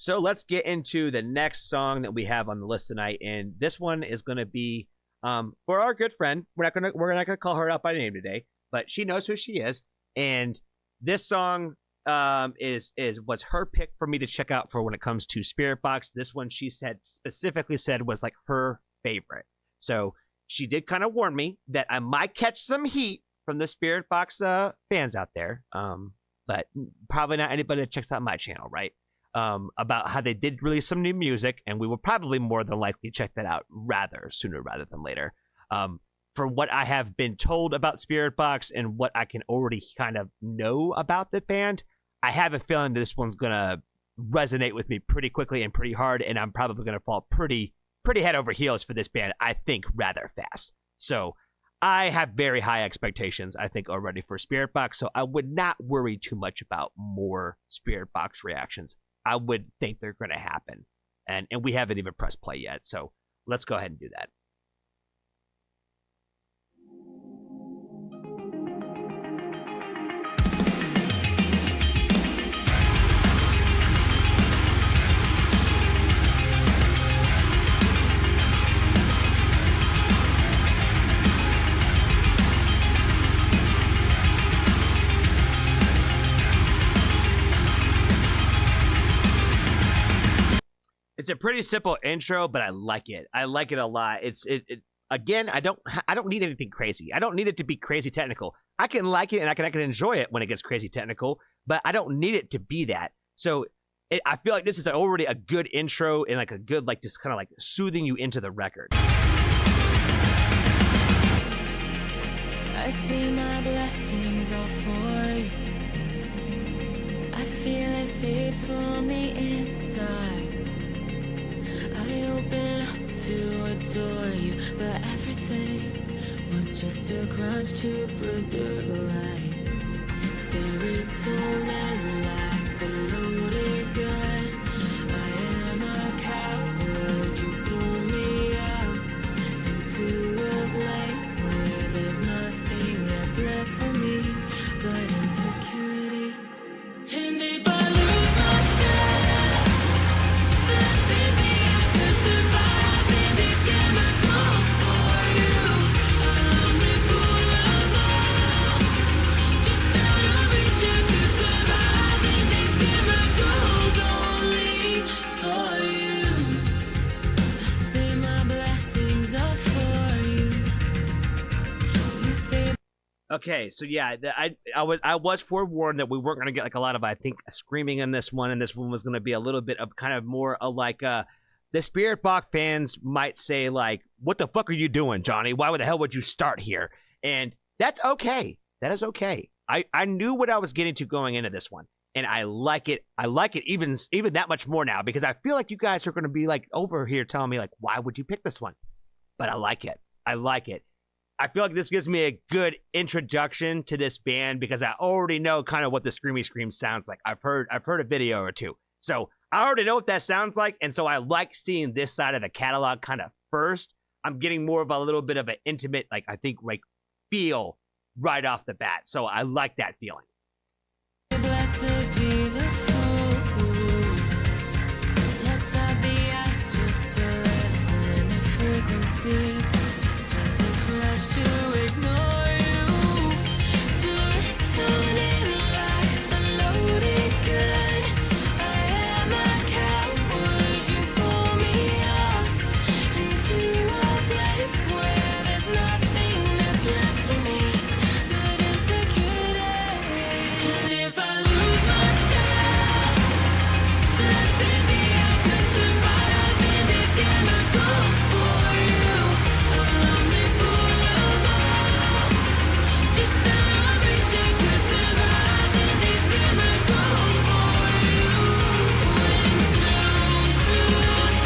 So let's get into the next song that we have on the list tonight, and this one is going to be for our good friend. We're not gonna call her out by name today, but she knows who she is, and this song was her pick for me to check out for when it comes to Spiritbox. This one she specifically said was like her favorite. So she did kind of warn me that I might catch some heat from the Spiritbox fans out there, but probably not anybody that checks out my channel, right? About how they did release some new music, and we will probably more than likely check that out sooner rather than later. For what I have been told about Spiritbox and what I can already kind of know about the band, I have a feeling this one's gonna resonate with me pretty quickly and pretty hard, and I'm probably gonna fall pretty head over heels for this band, I think, rather fast. So I have very high expectations, I think, already for Spiritbox, so I would not worry too much about more Spiritbox reactions. I would think they're going to happen. And we haven't even pressed play yet, so let's go ahead and do that. It's a pretty simple intro, but I like it. I like it a lot. Again, I don't need anything crazy. I don't need it to be crazy technical. I can like it and I can enjoy it when it gets crazy technical, but I don't need it to be that. So I feel like this is already a good intro and like a good, like, just kind of like soothing you into the record. I see my blessings all for you. I feel it fade from the inside. I open up to adore you, but everything was just a crutch to preserve a life. Serotonin like a loaded gun. I am a coward, you pull me out into a place where there's nothing that's left for me but insecurity. And if I lose myself, blessed be I could survive in these chemicals for you. A lonely full of love, just out of reach I could survive in these chemicals only for you. I say my blessings are for you. You say Okay, so yeah, I was forewarned that we weren't gonna get like a lot of, I think, screaming in this one, and this one was gonna be a little bit of kind of more like the Spiritbox fans might say like, "What the fuck are you doing, Johnny? Why the hell would you start here?" And that's okay. That is okay. I knew what I was getting to going into this one, and I like it. I like it even that much more now because I feel like you guys are gonna be like over here telling me like, "Why would you pick this one?" But I like it. I like it. I feel like this gives me a good introduction to this band because I already know kind of what the Screamy Scream sounds like. I've heard a video or two. So I already know what that sounds like. And so I like seeing this side of the catalog kind of first. I'm getting more of a little bit of an intimate, like, I think, like, feel right off the bat. So I like that feeling. blessed be the fool who looks at the ice just to lessen in frequency. It's just a crutch to ignore you. Serotonin like a loaded gun. I am a coward. You pull me up into a place where there's nothing that's left for me but insecurity. And if I lose myself, blessed be I could survive in these chemicals for you. A lonely full of love, just out of reach I could survive in these chemicals for you. When soon to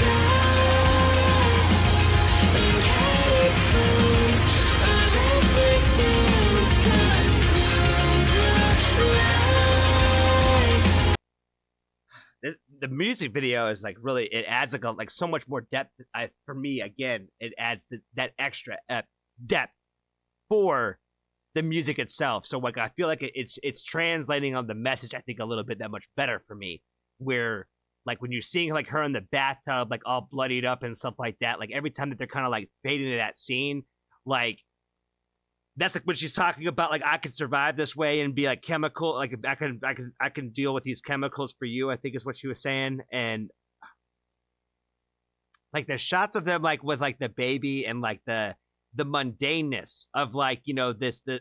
die in catacombs of restless bills consumed alive. The music video is like really, it adds like so much more depth. For me, again, it adds that extra depth for the music itself. So like I feel like it's translating on the message, I think, a little bit that much better for me, where like when you're seeing like her in the bathtub, like all bloodied up and stuff like that, like every time that they're kind of like fading into that scene, like that's like when she's talking about like I could survive this way and be like chemical, like I can deal with these chemicals for you, I think is what she was saying. And like the shots of them like with like the baby and like the mundaneness of like, you know, this the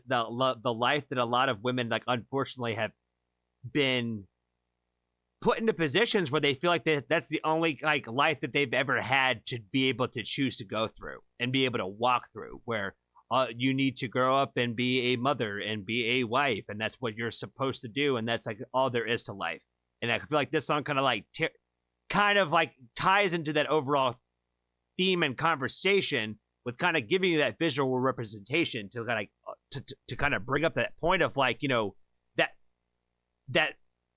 life that a lot of women like unfortunately have been put into positions where they feel like that's the only like life that they've ever had to be able to choose to go through and be able to walk through, where you need to grow up and be a mother and be a wife, and that's what you're supposed to do, and that's like all there is to life. And I feel like this song kind of like ties into that overall theme and conversation with kind of giving you that visual representation to kind of to kind of bring up that point of like, you know, that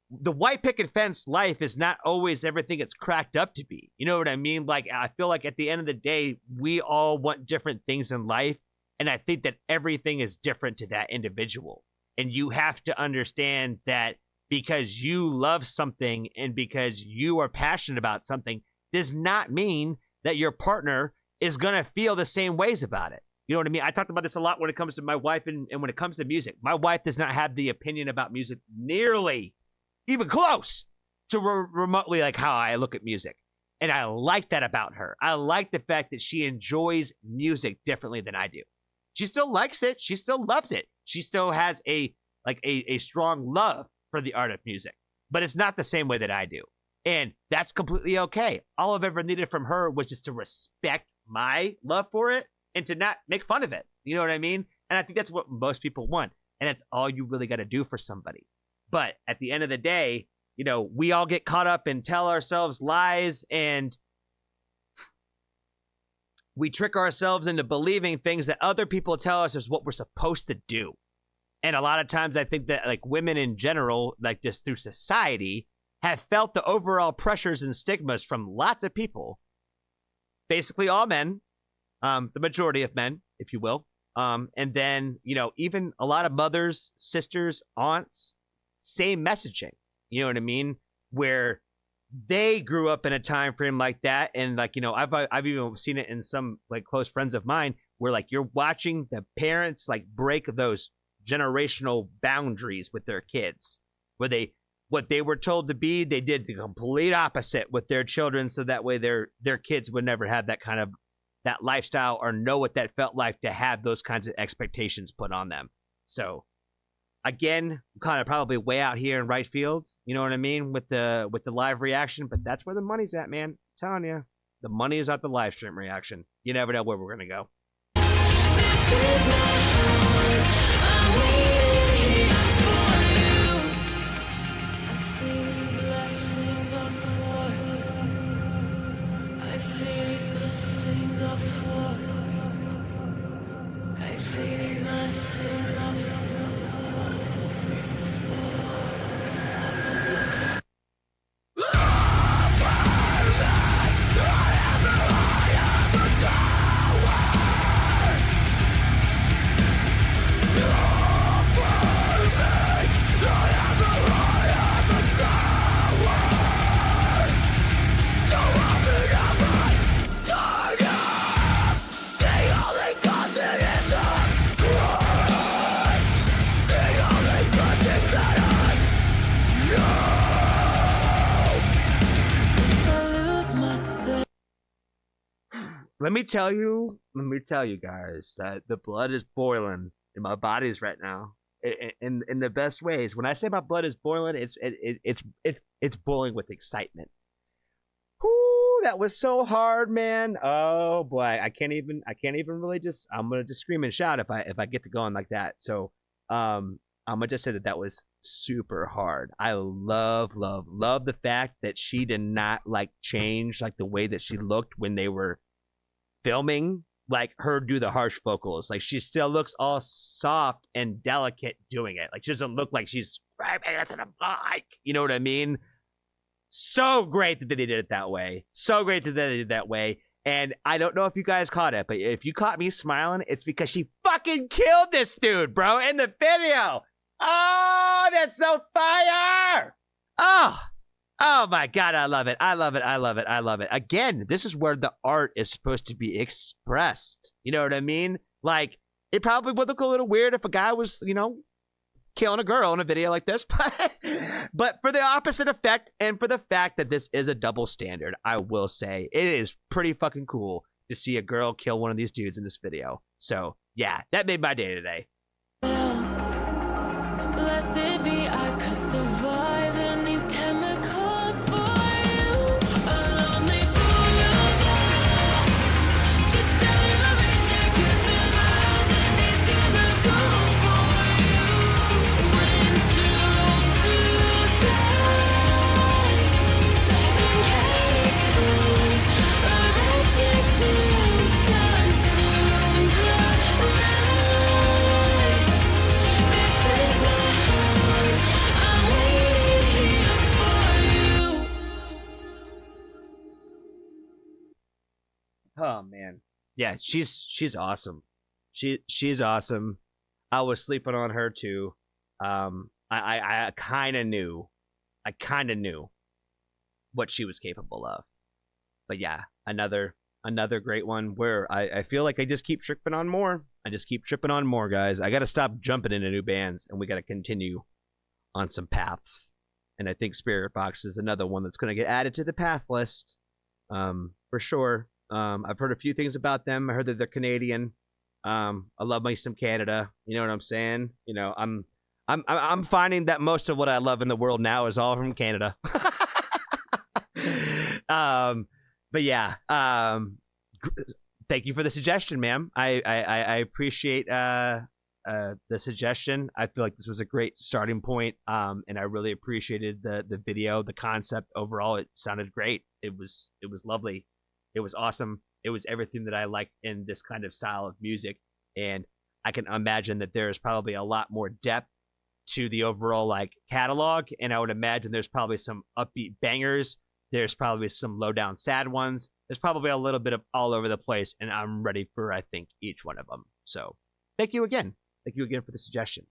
the white picket fence life is not always everything it's cracked up to be. You know what I mean? Like, I feel like at the end of the day, we all want different things in life. And I think that everything is different to that individual. And you have to understand that because you love something and because you are passionate about something does not mean that your partner is going to feel the same ways about it. You know what I mean? I talked about this a lot when it comes to my wife and when it comes to music. My wife does not have the opinion about music nearly even close to remotely like how I look at music. And I like that about her. I like the fact that she enjoys music differently than I do. She still likes it. She still loves it. She still has a strong love for the art of music, but it's not the same way that I do. And that's completely okay. All I've ever needed from her was just to respect my love for it and to not make fun of it. You know what I mean? And I think that's what most people want. And that's all you really got to do for somebody. But at the end of the day, you know, we all get caught up and tell ourselves lies, and we trick ourselves into believing things that other people tell us is what we're supposed to do. And a lot of times I think that like women in general, like just through society, have felt the overall pressures and stigmas from lots of people, basically all men, the majority of men, if you will. And then, you know, even a lot of mothers, sisters, aunts, same messaging, you know what I mean? Where they grew up in a time frame like that. And like, you know, I've even seen it in some like close friends of mine where like you're watching the parents like break those generational boundaries with their kids, where what they were told to be, they did the complete opposite with their children. So that way their kids would never have that kind of that lifestyle or know what that felt like to have those kinds of expectations put on them. So again, I'm kind of probably way out here in right field, you know what I mean, with the live reaction, but that's where the money's at, man. I'm telling you, the money is at the live stream reaction. You never know where we're gonna go. Let me tell you guys that the blood is boiling in my bodies right now in the best ways. When I say my blood is boiling, it's boiling with excitement. Whoo, that was so hard, man. Oh boy, I can't even really just, I'm gonna just scream and shout if I get to going like that. So I'm gonna just say that was super hard. I love the fact that she did not like change like the way that she looked when they were filming like her do the harsh vocals. Like she still looks all soft and delicate doing it. Like she doesn't look like she's screaming into the mic. You know what I mean? So great that they did it that way. So great that they did it that way. And I don't know if you guys caught it, but if you caught me smiling, it's because she fucking killed this dude, bro, in the video. Oh, that's so fire. Oh, Oh my God, I love it. I love it. I love it. I love it. Again, this is where the art is supposed to be expressed. You know what I mean? Like, it probably would look a little weird if a guy was, killing a girl in a video like this, but for the opposite effect and for the fact that this is a double standard, I will say it is pretty fucking cool to see a girl kill one of these dudes in this video. So yeah, that made my day today. Blessed be, I could survive in these chemicals for you. A lonely fool of love. Just tell your wish I could survive in these chemicals for you. Winter to die. In chemicals, a restless blues consumed the night. This is my heart. I'm waiting here for you. Oh man, yeah, she's awesome. She's awesome. I was sleeping on her too. I kind of knew what she was capable of. But yeah, another great one where I feel like I just keep tripping on more. I just keep tripping on more, guys. I got to stop jumping into new bands, and we got to continue on some paths. And I think Spiritbox is another one that's going to get added to the path list, for sure. I've heard a few things about them. I heard that they're Canadian. I love me some Canada. You know what I'm saying? I'm finding that most of what I love in the world now is all from Canada. But yeah, thank you for the suggestion, ma'am. I appreciate the suggestion. I feel like this was a great starting point, and I really appreciated the video, the concept overall. It sounded great. It was lovely. It was awesome. It was everything that I like in this kind of style of music, and I can imagine that there's probably a lot more depth to the overall catalog, and I would imagine there's probably some upbeat bangers. There's probably some low down sad ones. There's probably a little bit of all over the place, and I'm ready for, I think, each one of them. So thank you again. Thank you again for the suggestion.